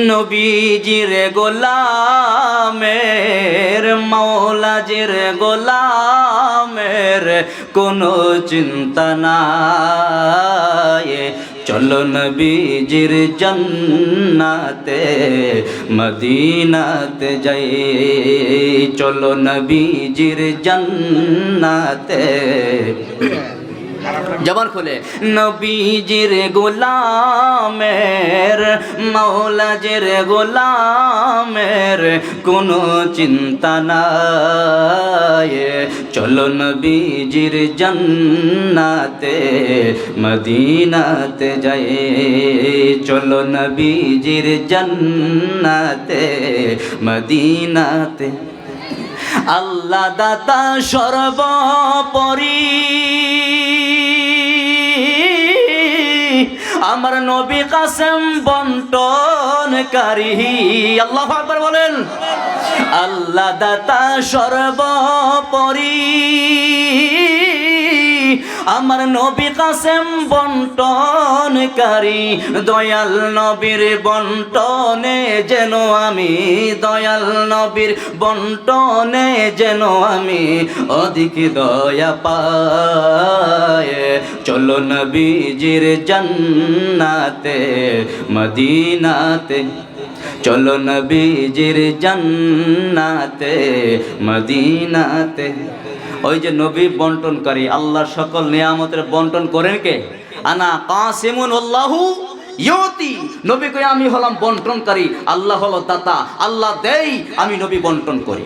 নবীজির গোলামের মাওলাজির গোলামের কোনো চিন্তা নাই। চলো নবীজির জান্নাতে মদিনাতে যাই, চলো নবীজির জান্নাতে। জবান খুলে নবীজির গোলামের মাওলাজির গোলামের কোনো চিন্তা নাই। চলো নবীজির জান্নাতে মদিনাতে যাই, চলো নবীজির জান্নাতে মদিনাতে। আল্লাহ দাতা সর্বোপরি আমার নবী কাসেম বন্টনকারী। আল্লাহু আকবার বলেন। আল্লাহ দাতা সর্বোপরি আমার নবী কাসেম বন্টনকারী। দয়াল নবীর বন্টনে যেন আমি, দয়াল নবীর বন্টনে যেন আমি অধিক দয়া পাই। চলো নবীজির জান্নাতে মদিনাতে, চলো নবীজির জান্নাতে মদিনাতে। ওই যে নবী বন্টনকারী, আল্লাহর সকল নিয়ামতের বন্টন করেন কে? আনা কাসিমুন আল্লাহু ইউতি। নবী কই আমি হলাম বন্টনকারী, আল্লাহ হলো দাতা। আল্লাহ দেই, আমি নবী বন্টন করি।